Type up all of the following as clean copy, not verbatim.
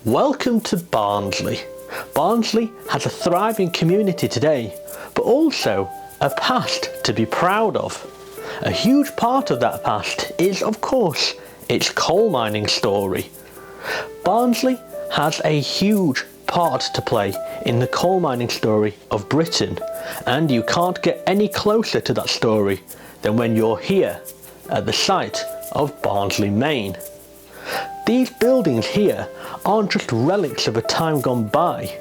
Welcome to Barnsley. Barnsley has a thriving community today, but also a past to be proud of. A huge part of that past is, of course, its coal mining story. Barnsley has a huge part to play in the coal mining story of Britain, and you can't get any closer to that story than when you're here at the site of Barnsley Main. These buildings here aren't just relics of a time gone by.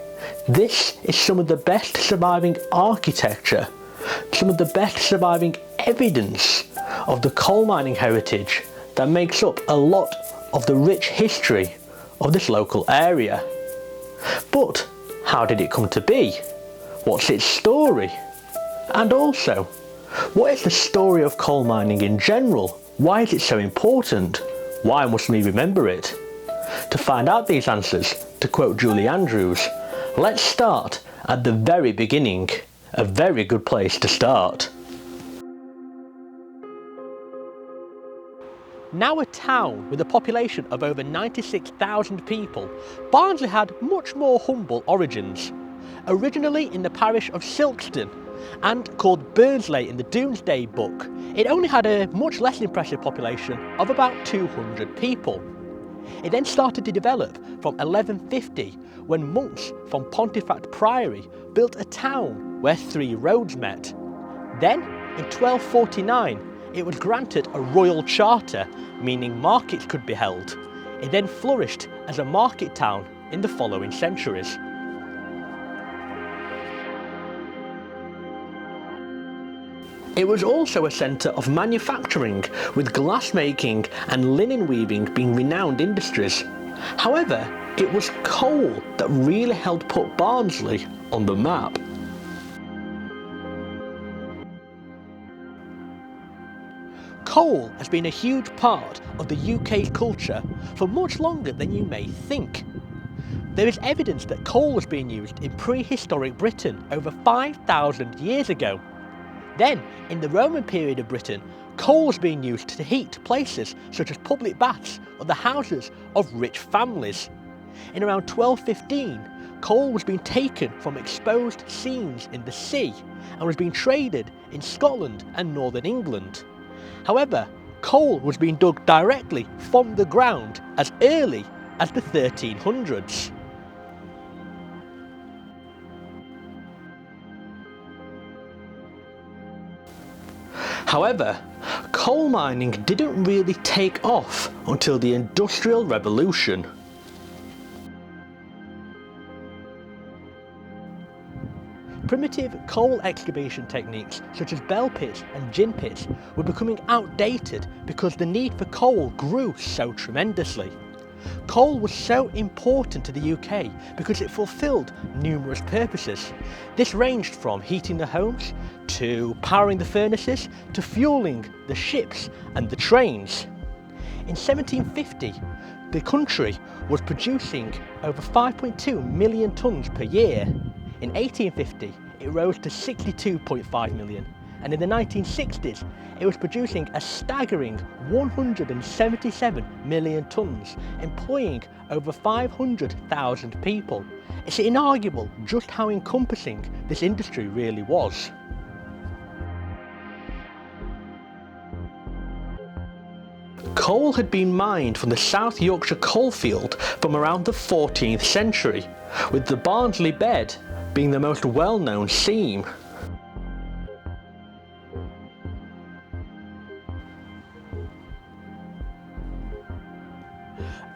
This is some of the best surviving architecture, some of the best surviving evidence of the coal mining heritage that makes up a lot of the rich history of this local area. But how did it come to be? What's its story? And also, what is the story of coal mining in general? Why is it so important? Why must we remember it? To find out these answers, to quote Julie Andrews, let's start at the very beginning. A very good place to start. Now a town with a population of over 96,000 people, Barnsley had much more humble origins. Originally in the parish of Silkstone and called Barnsley in the Domesday Book, it only had a much less impressive population of about 200 people. It then started to develop from 1150 when monks from Pontefract Priory built a town where 3 roads met. Then in 1249 it was granted a royal charter, meaning markets could be held. It then flourished as a market town in the following centuries. It was also a centre of manufacturing, with glassmaking and linen weaving being renowned industries. However, it was coal that really helped put Barnsley on the map. Coal has been a huge part of the UK's culture for much longer than you may think. There is evidence that coal was being used in prehistoric Britain over 5,000 years ago. Then, in the Roman period of Britain, coal was being used to heat places such as public baths or the houses of rich families. In around 1215, coal was being taken from exposed seams in the sea and was being traded in Scotland and northern England. However, coal was being dug directly from the ground as early as the 1300s. However, coal mining didn't really take off until the Industrial Revolution. Primitive coal excavation techniques such as bell pits and gin pits were becoming outdated because the need for coal grew so tremendously. Coal was so important to the UK because it fulfilled numerous purposes. This ranged from heating the homes, to powering the furnaces, to fueling the ships and the trains. In 1750, the country was producing over 5.2 million tonnes per year. In 1850, it rose to 62.5 million. And in the 1960s, it was producing a staggering 177 million tonnes, employing over 500,000 people. It's inarguable just how encompassing this industry really was. Coal had been mined from the South Yorkshire coalfield from around the 14th century, with the Barnsley bed being the most well-known seam.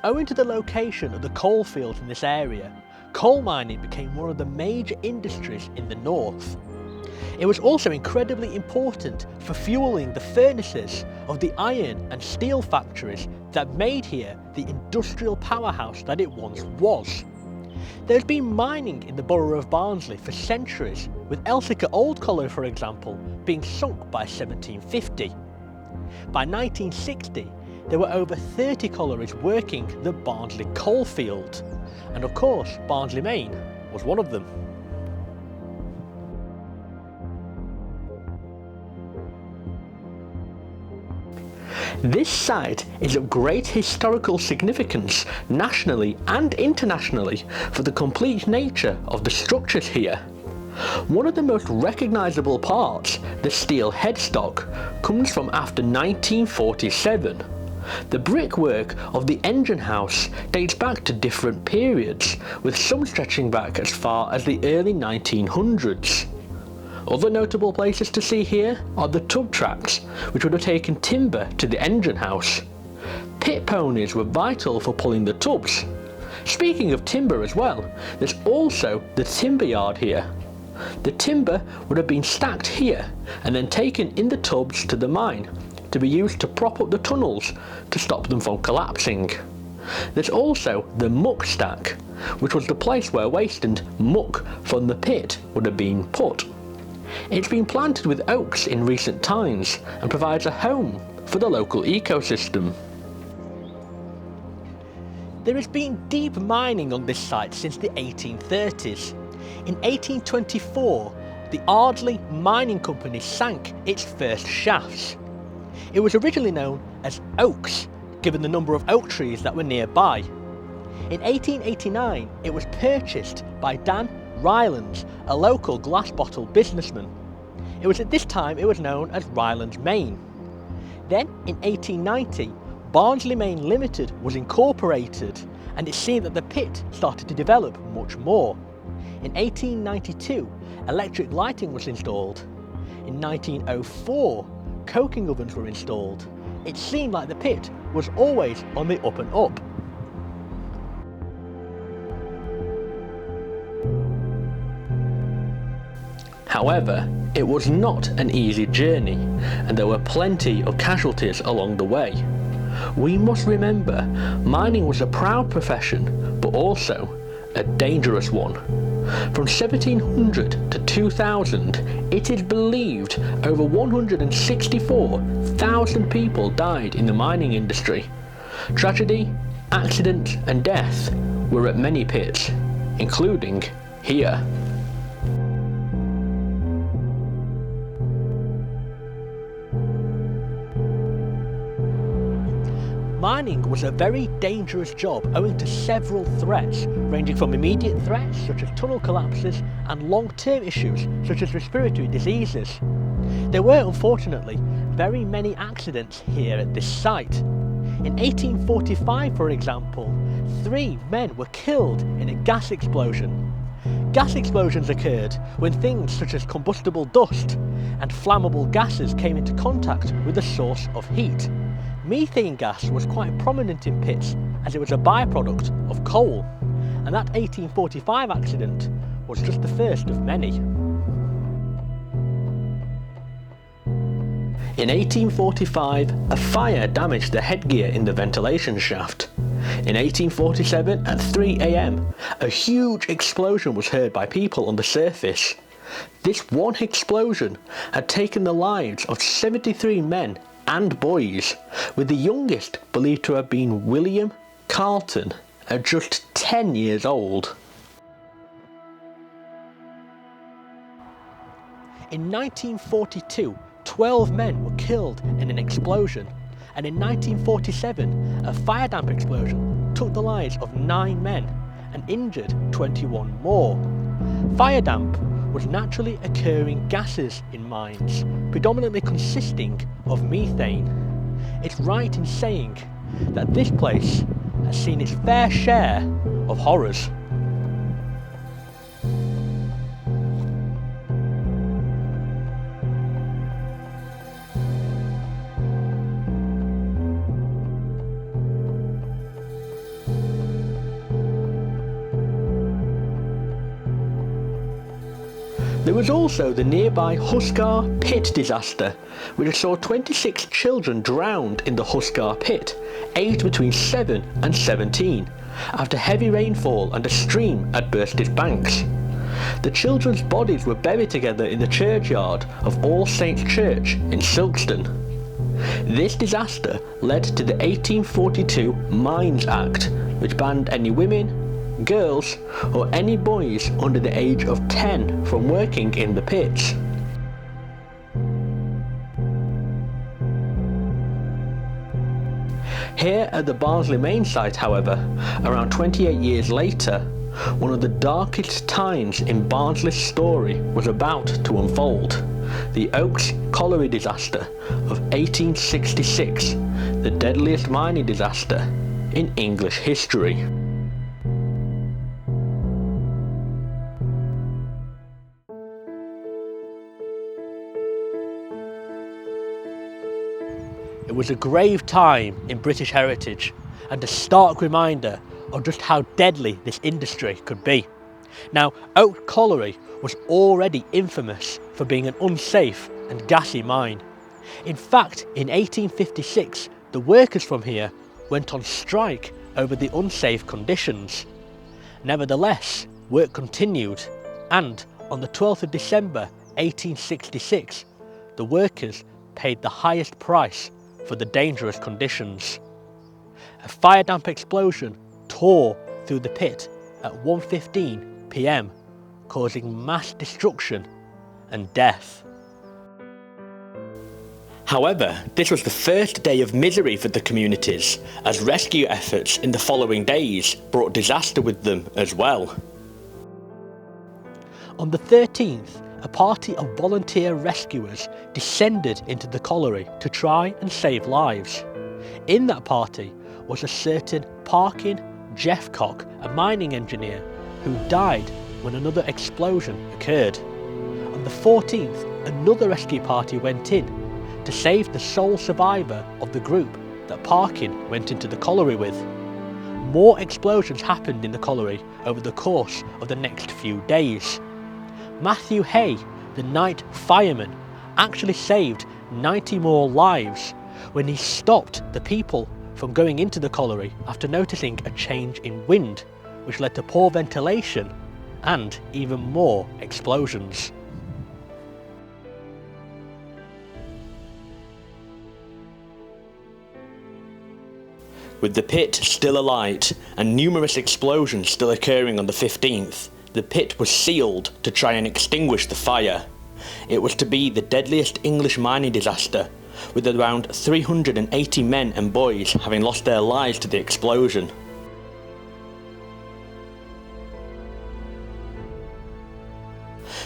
Owing to the location of the coalfields in this area, coal mining became one of the major industries in the north. It was also incredibly important for fueling the furnaces of the iron and steel factories that made here the industrial powerhouse that it once was. There has been mining in the borough of Barnsley for centuries, with Elsica Old Colliery, for example, being sunk by 1750. By 1960, there were over 30 collieries working the Barnsley coalfield, and of course Barnsley Main was one of them. This site is of great historical significance nationally and internationally for the complete nature of the structures here. One of the most recognisable parts, the steel headstock, comes from after 1947. The brickwork of the engine house dates back to different periods, with some stretching back as far as the early 1900s. Other notable places to see here are the tub tracks, which would have taken timber to the engine house. Pit ponies were vital for pulling the tubs. Speaking of timber as well, there's also the timber yard here. The timber would have been stacked here and then taken in the tubs to the mine to be used to prop up the tunnels to stop them from collapsing. There's also the muck stack, which was the place where waste and muck from the pit would have been put. It's been planted with oaks in recent times and provides a home for the local ecosystem. There has been deep mining on this site since the 1830s. In 1824, the Ardsley Mining Company sank its first shafts. It was originally known as Oaks, given the number of oak trees that were nearby. In 1889, it was purchased by Dan Rylands, a local glass bottle businessman. It was at this time it was known as Rylands Main. Then in 1890, Barnsley Main Limited was incorporated, and it seemed that the pit started to develop much more. In 1892, electric lighting was installed. In 1904, coking ovens were installed. It seemed like the pit was always on the up and up. However, it was not an easy journey, and there were plenty of casualties along the way. We must remember, mining was a proud profession, but also a dangerous one. From 1700 to 2000, it is believed over 164,000 people died in the mining industry. Tragedy, accident and death were at many pits, including here. Mining was a very dangerous job owing to several threats, ranging from immediate threats such as tunnel collapses and long-term issues such as respiratory diseases. There were unfortunately very many accidents here at this site. In 1845, for example, 3 men were killed in a gas explosion. Gas explosions occurred when things such as combustible dust and flammable gases came into contact with a source of heat. Methane gas was quite prominent in pits as it was a byproduct of coal, and that 1845 accident was just the first of many. In 1845, a fire damaged the headgear in the ventilation shaft. In 1847 at 3 AM, a huge explosion was heard by people on the surface. This one explosion had taken the lives of 73 men and boys, with the youngest believed to have been William Carlton at just 10 years old. In 1942, 12 men were killed in an explosion, and in 1947, a fire damp explosion took the lives of 9 men and injured 21 more. Fire damp was naturally occurring gases in mines, predominantly consisting of methane. It's right in saying that this place has seen its fair share of horrors. There was also the nearby Huskar pit disaster, which saw 26 children drowned in the Huskar pit, aged between 7 and 17, after heavy rainfall and a stream had burst its banks. The children's bodies were buried together in the churchyard of All Saints Church in Silkstone. This disaster led to the 1842 Mines Act, which banned any women, girls or any boys under the age of 10 from working in the pits. Here at the Barnsley Main site, however, around 28 years later, one of the darkest times in Barnsley's story was about to unfold. The Oaks Colliery disaster of 1866, the deadliest mining disaster in English history. It was a grave time in British heritage and a stark reminder of just how deadly this industry could be. Now, Oaks Colliery was already infamous for being an unsafe and gassy mine. In fact, in 1856, the workers from here went on strike over the unsafe conditions. Nevertheless, work continued, and on the 12th of December 1866, the workers paid the highest price for the dangerous conditions. A fire damp explosion tore through the pit at 1:15 p.m, causing mass destruction and death. However, this was the first day of misery for the communities, as rescue efforts in the following days brought disaster with them as well. On the 13th, a party of volunteer rescuers descended into the colliery to try and save lives. In that party was a certain Parkin Jeffcock, a mining engineer, who died when another explosion occurred. On the 14th, another rescue party went in to save the sole survivor of the group that Parkin went into the colliery with. More explosions happened in the colliery over the course of the next few days. Matthew Hay, the night fireman, actually saved 90 more lives when he stopped the people from going into the colliery after noticing a change in wind, which led to poor ventilation and even more explosions. With the pit still alight and numerous explosions still occurring on the 15th, the pit was sealed to try and extinguish the fire. It was to be the deadliest English mining disaster, with around 380 men and boys having lost their lives to the explosion.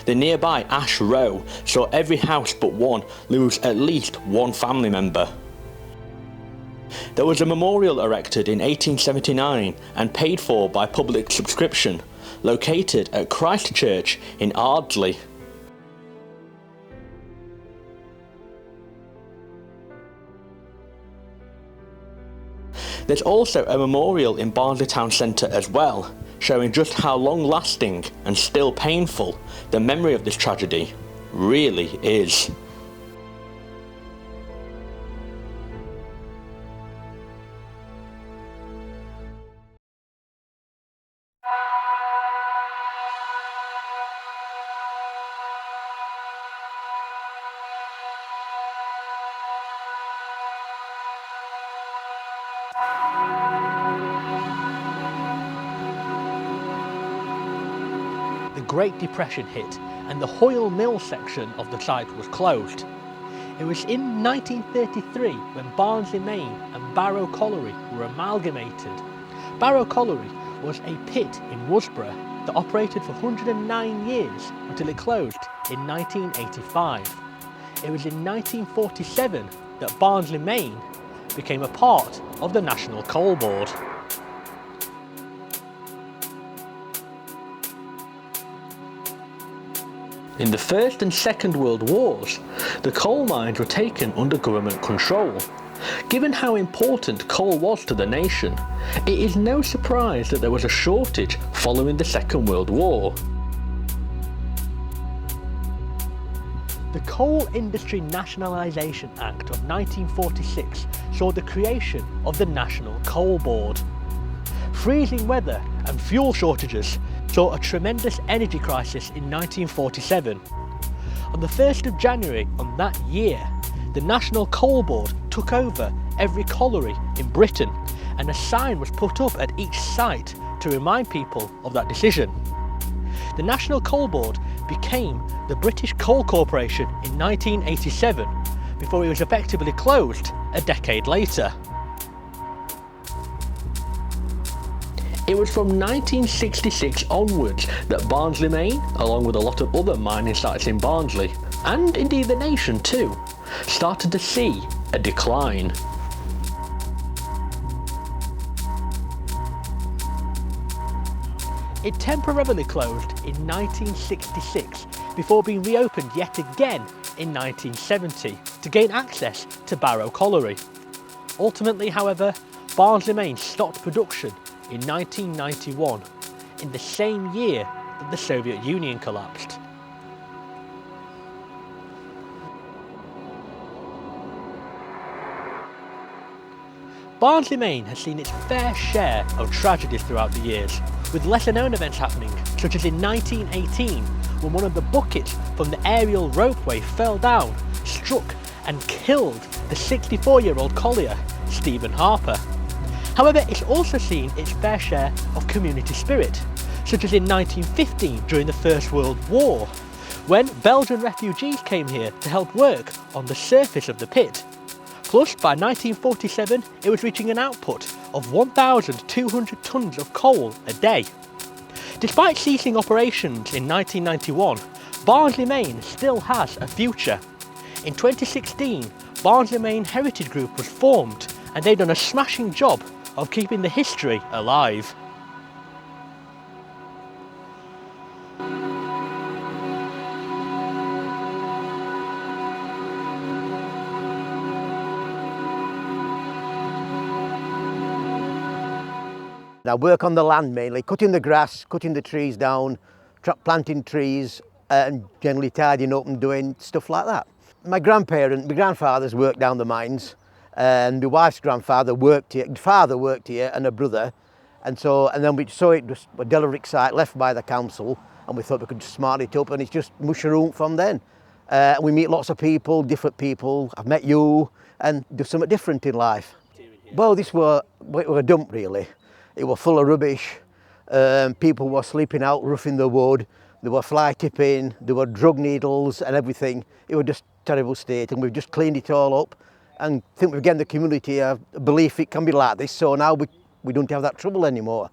The nearby Ash Row saw every house but one lose at least one family member. There was a memorial erected in 1879 and paid for by public subscription, located at Christ Church in Ardsley. There's also a memorial in Barnsley Town Centre as well, showing just how long-lasting and still painful the memory of this tragedy really is. The Great Depression hit and the Hoyle Mill section of the site was closed. It was in 1933 when Barnsley Main and Barrow Colliery were amalgamated. Barrow Colliery was a pit in Worsborough that operated for 109 years until it closed in 1985. It was in 1947 that Barnsley Main became a part of the National Coal Board. In the First and Second World Wars, the coal mines were taken under government control. Given how important coal was to the nation, it is no surprise that there was a shortage following the Second World War. The Coal Industry Nationalisation Act of 1946 saw the creation of the National Coal Board. Freezing weather and fuel shortages saw a tremendous energy crisis in 1947. On the 1st of January on that year, the National Coal Board took over every colliery in Britain, and a sign was put up at each site to remind people of that decision. The National Coal Board became the British Coal Corporation in 1987, before it was effectively closed a decade later. it was from 1966 onwards that Barnsley Main, along with a lot of other mining sites in Barnsley, and indeed the nation too, started to see a decline. It temporarily closed in 1966 before being reopened yet again in 1970 to gain access to Oaks Colliery. Ultimately, however, Barnsley Main stopped production in 1991, in the same year that the Soviet Union collapsed. Barnsley Main has seen its fair share of tragedies throughout the years, with lesser known events happening, such as in 1918 when one of the buckets from the aerial ropeway fell down, struck and killed the 64-year-old collier Stephen Harper. However, it's also seen its fair share of community spirit, such as in 1915 during the First World War, when Belgian refugees came here to help work on the surface of the pit. Plus, by 1947, it was reaching an output of 1,200 tonnes of coal a day. Despite ceasing operations in 1991, Barnsley Main still has a future. In 2016, Barnsley Main Heritage Group was formed, and they've done a smashing job of keeping the history alive. I work on the land mainly, cutting the grass, cutting the trees down, planting trees and generally tidying up and doing stuff like that. My grandfathers worked down the mines, and my wife's grandfather worked here, father worked here and a brother, and then we saw it was a derelict site left by the council, and we thought we could smart it up, and it's just mushroomed from then. We meet lots of people, different people. I've met you and do something different in life. Well, it was a dump really. It was full of rubbish. People were sleeping out, roughing the wood. There were fly tipping, there were drug needles and everything. It was just a terrible state, and we've just cleaned it all up. And I think we've given the community a belief it can be like this, so now we don't have that trouble anymore.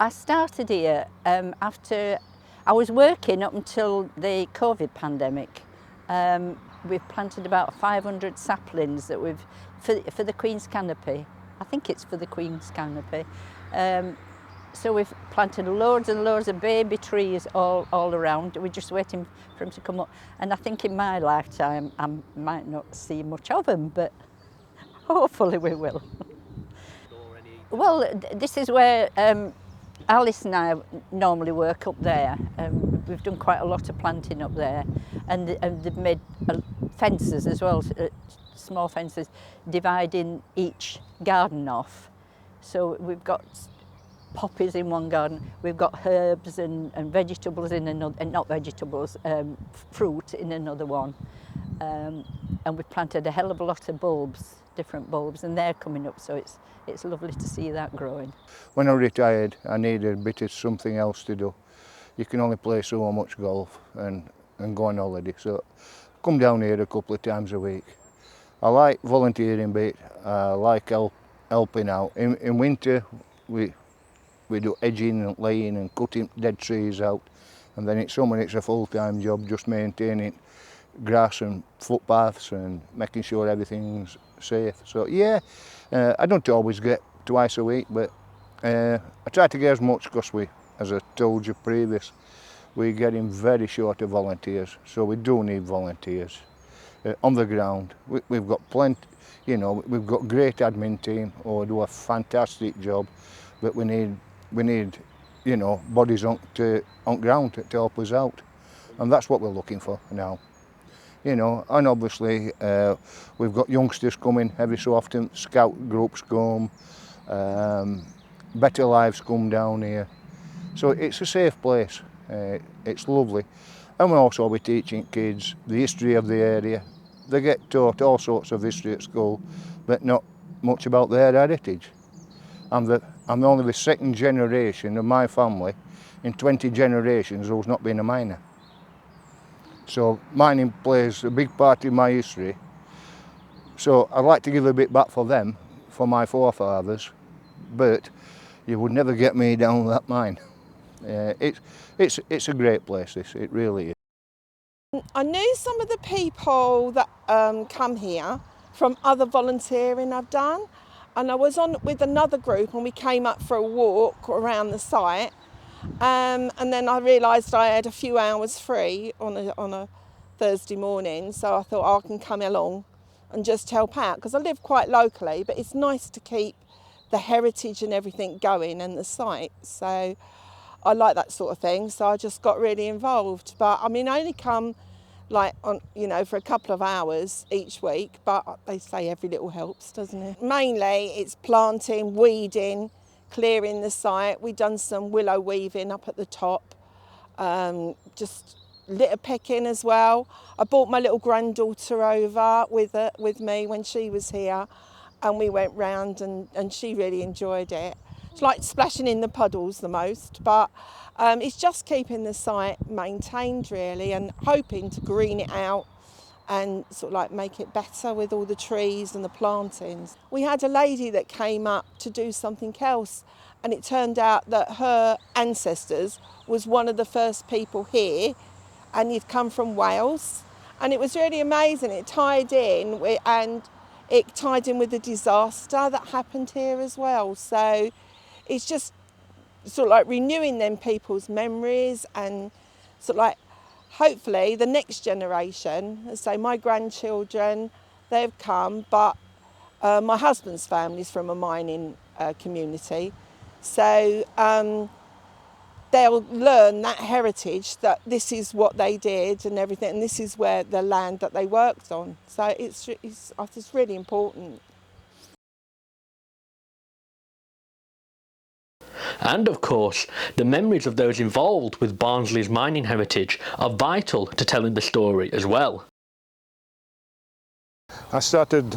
I started here after I was working up until the COVID pandemic. We've planted about 500 saplings that for the Queen's Canopy. I think it's for the Queen's Canopy. So we've planted loads and loads of baby trees all around. We're just waiting for them to come up. And I think in my lifetime I might not see much of them, but hopefully we will. Well, this is where Alice and I normally work up there. We've done quite a lot of planting up there, and they've made fences as well, small fences dividing each garden off. So we've got poppies in one garden, we've got herbs and vegetables in another, and not vegetables, fruit in another one. And we've planted a hell of a lot of bulbs, different bulbs, and they're coming up, so it's lovely to see that growing. When I retired, I needed a bit of something else to do. You can only play so much golf and go on holiday, so I come down here a couple of times a week. I like volunteering bit, I like helping out. In winter, we do edging and laying and cutting dead trees out, and then it's a full-time job just maintaining grass and footpaths and making sure everything's safe. So yeah, I don't always get twice a week, but I try to get as much because as I told you previous, we're getting very short of volunteers, so we do need volunteers. On the ground, we've got plenty, we've got great admin team who do a fantastic job, but we need bodies on ground to help us out, and that's what we're looking for now. And obviously we've got youngsters coming every so often, scout groups come, Better Lives come down here, so it's a safe place, it's lovely. And we'll also be teaching kids the history of the area. They get taught all sorts of history at school, but not much about their heritage. I'm only the second generation of my family in 20 generations who's not been a miner. So mining plays a big part in my history. So I'd like to give a bit back for them, for my forefathers, but You would never get me down that mine. It's a great place, this, it really is. I knew some of the people that come here from other volunteering I've done, and I was on with another group and we came up for a walk around the site, and then I realised I had a few hours free on a Thursday morning, so I thought, oh, I can come along and just help out, because I live quite locally, but it's nice to keep the heritage and everything going and the site, so I like that sort of thing, so I just got really involved. But I mean, I only come like on, you know, for a couple of hours each week, but they say every little helps, doesn't it? Mainly it's planting, weeding, clearing the site. We've done some willow weaving up at the top, just litter picking as well. I brought my little granddaughter over with me when she was here, and we went round and she really enjoyed it. It's like splashing in the puddles the most, but it's just keeping the site maintained really, and hoping to green it out and sort of like make it better with all the trees and the plantings. We had a lady that came up to do something else, and it turned out that her ancestors was one of the first people here, and he'd come from Wales, and it was really amazing. It tied in with the disaster that happened here as well. So it's just sort of like renewing them people's memories, and sort of like hopefully the next generation, let's say my grandchildren, they've come, but my husband's family's from a mining community, so they'll learn that heritage, that this is what they did and everything, and this is where the land that they worked on. So it's really important. And of course, the memories of those involved with Barnsley's mining heritage are vital to telling the story as well. I started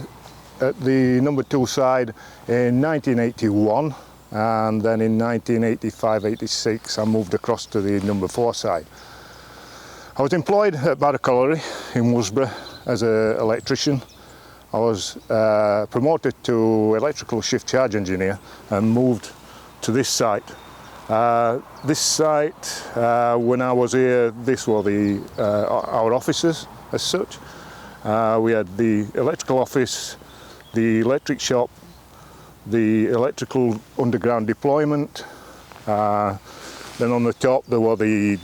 at the number 2 side in 1981, and then in 1985-86 I moved across to the number 4 side. I was employed at Oaks Colliery in Worsborough as an electrician. I was promoted to electrical shift charge engineer and moved to this site. This site, when I was here, this were our offices as such. We had the electrical office, the electric shop, the electrical underground deployment. Then on the top there were the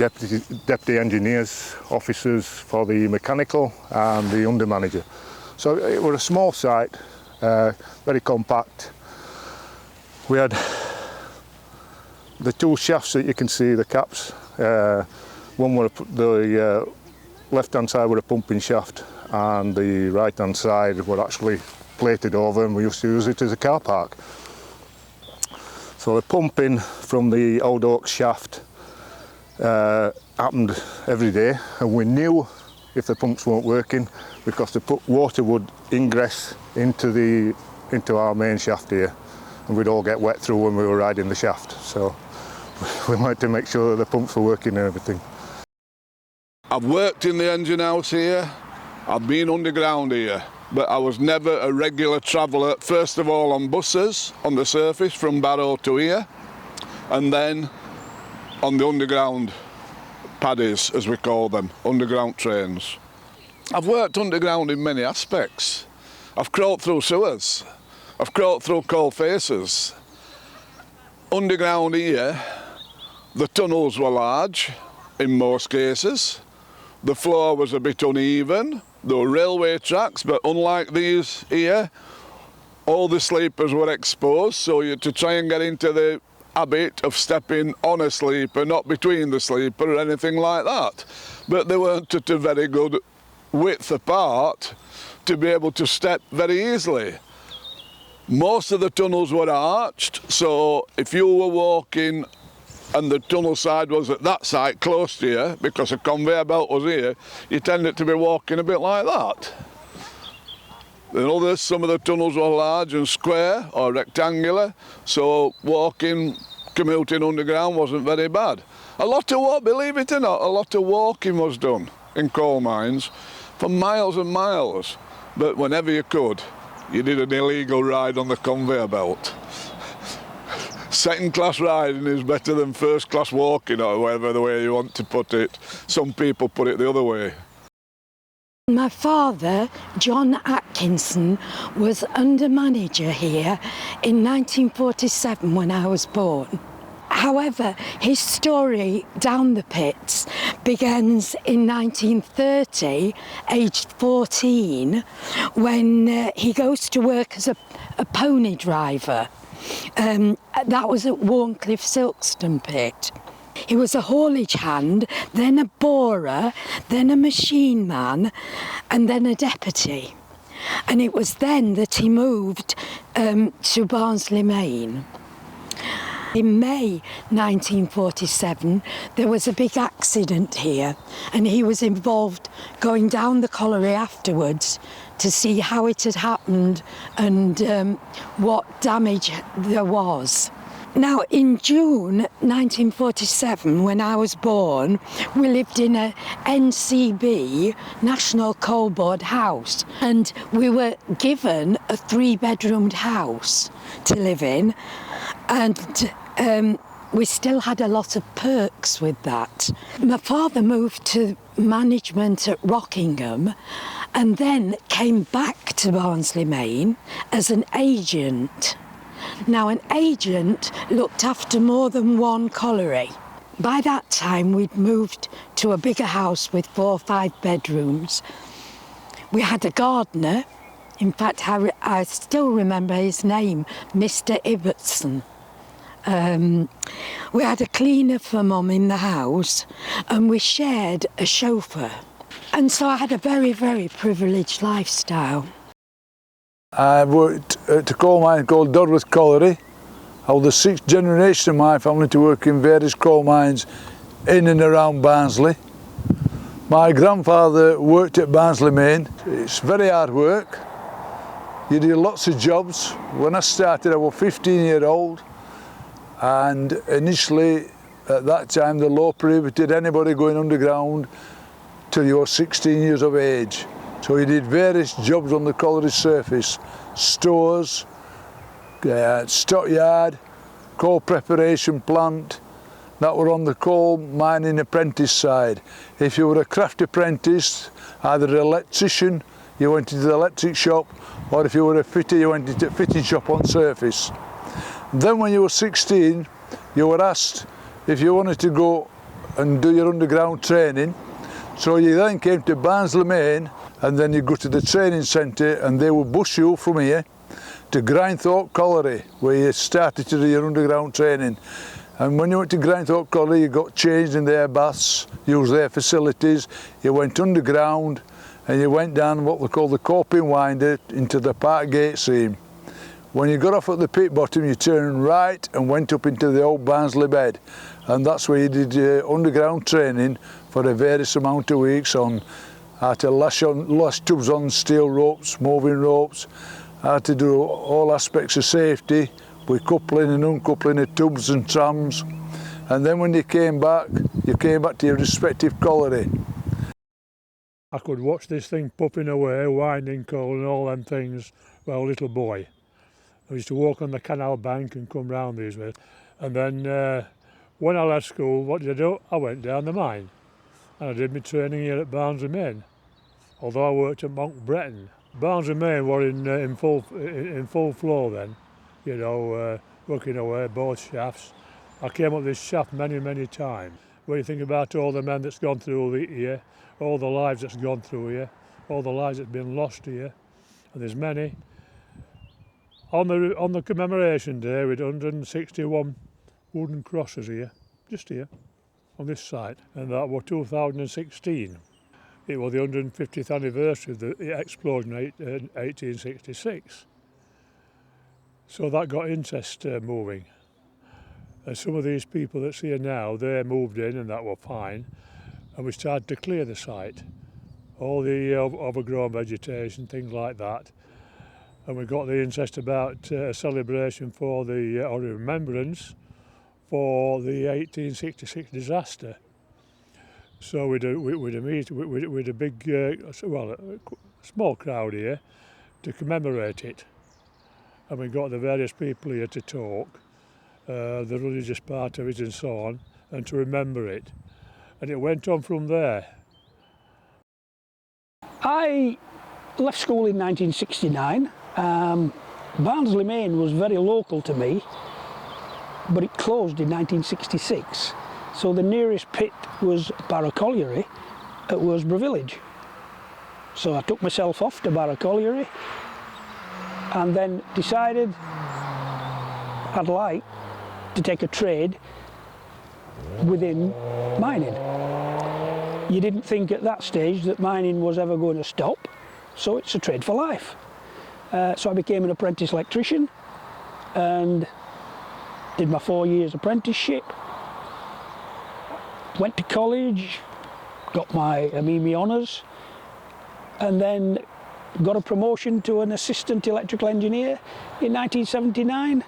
deputy engineers offices for the mechanical and the under manager. So it was a small site, very compact. We had the 2 shafts that you can see, the caps. One were the left-hand side were a pumping shaft, and the right-hand side were actually plated over, and we used to use it as a car park. So the pumping from the old Oaks shaft happened every day, and we knew if the pumps weren't working because the water would ingress into our main shaft here, and we'd all get wet through when we were riding the shaft. So we wanted to make sure that the pumps were working and everything. I've worked in the engine house here, I've been underground here, but I was never a regular traveller, first of all on buses on the surface from Barrow to here, and then on the underground paddies, as we call them, underground trains. I've worked underground in many aspects. I've crawled through sewers, I've crawled through coal faces. Underground here, the tunnels were large in most cases. The floor was a bit uneven. There were railway tracks, but unlike these here, all the sleepers were exposed, so you had to try and get into the habit of stepping on a sleeper, not between the sleeper or anything like that. But they weren't at a very good width apart to be able to step very easily. Most of the tunnels were arched, so if you were walking and the tunnel side was at that side close to you, because a conveyor belt was here, you tended to be walking a bit like that. Then some of the tunnels were large and square or rectangular, so commuting underground wasn't very bad. Believe it or not, a lot of walking was done in coal mines for miles and miles, but whenever you could, you did an illegal ride on the conveyor belt. second class riding is better than first class walking, or whatever the way you want to put it. Some people put it the other way. My father, John Atkinson, was under manager here in 1947 when I was born. However, his story down the pits begins in 1930, aged 14, when he goes to work as a pony driver. That was at Warncliffe Silkstone pit. He was a haulage hand, then a borer, then a machine man, and then a deputy. And it was then that he moved to Barnsley Main. In May 1947, there was a big accident here, and he was involved going down the colliery afterwards to see how it had happened and what damage there was. Now, in June 1947, when I was born, we lived in a NCB, National Coal Board house, and we were given a 3-bedroomed house to live in, and we still had a lot of perks with that. My father moved to management at Rockingham and then came back to Barnsley Main as an agent. Now, an agent looked after more than one colliery. By that time, we'd moved to a bigger house with 4 or 5 bedrooms. We had a gardener. In fact, I still remember his name, Mr. Ibbotson. We had a cleaner for Mum in the house, and we shared a chauffeur. And so I had a very, very privileged lifestyle. I worked at a coal mine called Oaks Colliery. I was the 6th generation of my family to work in various coal mines in and around Barnsley. My grandfather worked at Barnsley Main. It's very hard work. You do lots of jobs. When I started, I was 15-year-old, and initially at that time the law prohibited anybody going underground till you were 16 years of age. So he did various jobs on the colliery surface: stores, stockyard, coal preparation plant. That were on the coal mining apprentice side. If you were a craft apprentice, either an electrician, you went into the electric shop, or if you were a fitter, you went into a fitting shop on surface. Then when you were 16, you were asked if you wanted to go and do your underground training. So you then came to Barnsley Main, and then you go to the training centre, and they would bus you from here to Oaks Colliery, where you started to do your underground training. And when you went to Oaks Colliery, you got changed in their baths, used their facilities, you went underground, and you went down what they call the coping winder into the park gate seam. When you got off at the pit bottom, you turned right and went up into the old Barnsley bed, and that's where you did your underground training for a various amount of weeks on how to lash tubes on steel ropes, moving ropes, how to do all aspects of safety with coupling and uncoupling of tubes and trams. And then when you came back to your respective colliery. I could watch this thing puffing away, winding coal and all them things, well, little boy. I used to walk on the canal bank and come round these ways. And then when I left school, what did I do? I went down the mine. And I did my training here at Barnsley Main, although I worked at Monk Bretton. Barnsley Main were in full flow then, you know, working away, both shafts. I came up this shaft many, many times. When you think about all the men that's gone through here, all the lives that's gone through here, all the lives that's been lost here, and there's many. On the commemoration day, we had 161 wooden crosses here, just here, on this site, and that was 2016. It was the 150th anniversary of the explosion in 1866. So that got interest moving. And some of these people that's here now, they moved in and that were fine, and we started to clear the site. All the overgrown vegetation, things like that. And we got the interest about a celebration for the, or a remembrance for the 1866 disaster. So we'd a big, well, a small crowd here to commemorate it. And we got the various people here to talk. the religious part of it and so on, and to remember it. And it went on from there. I left school in 1969. Barnsley Main was very local to me, but it closed in 1966. So the nearest pit was Oaks Colliery at Worsborough Village. So I took myself off to Oaks Colliery and then decided I'd like to take a trade within mining. You didn't think at that stage that mining was ever going to stop, so it's a trade for life. So I became an apprentice electrician and did my 4 years apprenticeship, went to college, got my ME honours, and then got a promotion to an assistant electrical engineer in 1979,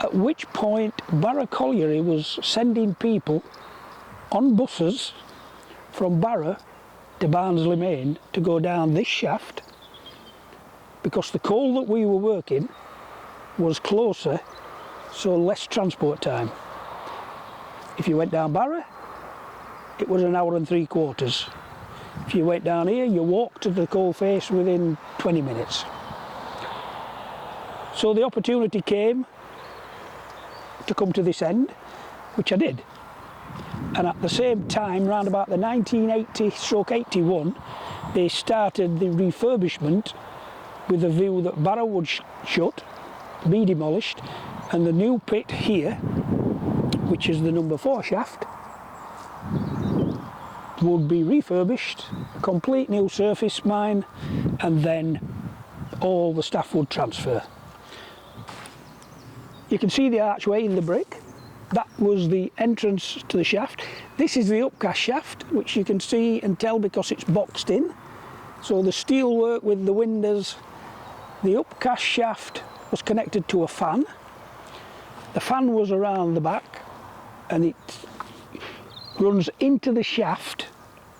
at which point Oaks Colliery was sending people on buses from Barrow to Barnsley Main to go down this shaft, because the coal that we were working was closer, so less transport time. If you went down Barrow, it was an hour and 3/4. If you went down here, you walked to the coal face within 20 minutes. So the opportunity came to come to this end, which I did. And at the same time, round about the 1980-81, they started the refurbishment with a view that Barrow would shut, be demolished, and the new pit here, which is the number 4 shaft, would be refurbished, complete new surface mine, and then all the staff would transfer. You can see the archway in the brick. That was the entrance to the shaft. This is the upcast shaft, which you can see and tell because it's boxed in. So the steel work with the windows. The upcast shaft was connected to a fan. The fan was around the back and it runs into the shaft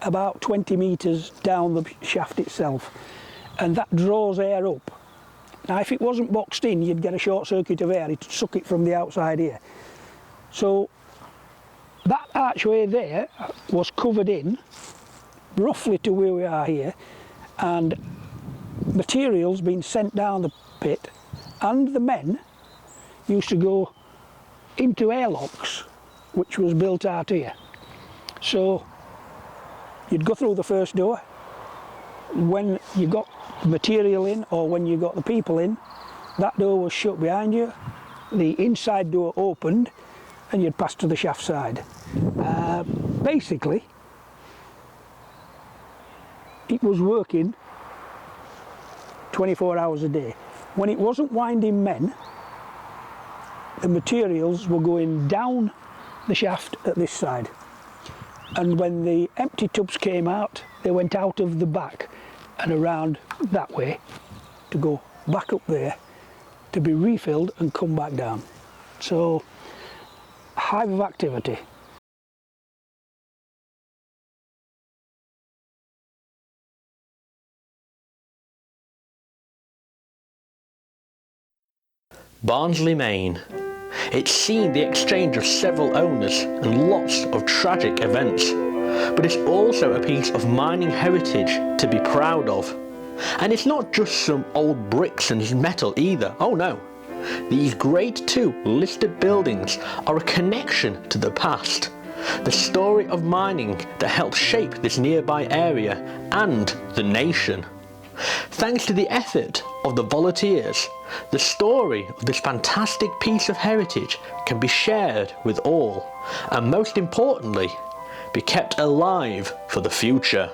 about 20 metres down the shaft itself, and that draws air up. Now if it wasn't boxed in, you'd get a short circuit of air, it'd suck it from the outside here. So that archway there was covered in roughly to where we are here, and materials being sent down the pit, and the men used to go into airlocks which was built out here. So you'd go through the first door. When you got material in, or when you got the people in, that door was shut behind you, the inside door opened, and you'd pass to the shaft side. Basically, it was working 24 hours a day. When it wasn't winding men, the materials were going down the shaft at this side. And when the empty tubs came out, they went out of the back and around that way to go back up there to be refilled and come back down. So, hive of activity. Barnsley Main. It's seen the exchange of several owners and lots of tragic events, but it's also a piece of mining heritage to be proud of. And it's not just some old bricks and metal either, oh no. These Grade 2 listed buildings are a connection to the past, the story of mining that helped shape this nearby area and the nation. Thanks to the effort of the volunteers, the story of this fantastic piece of heritage can be shared with all, and most importantly, be kept alive for the future.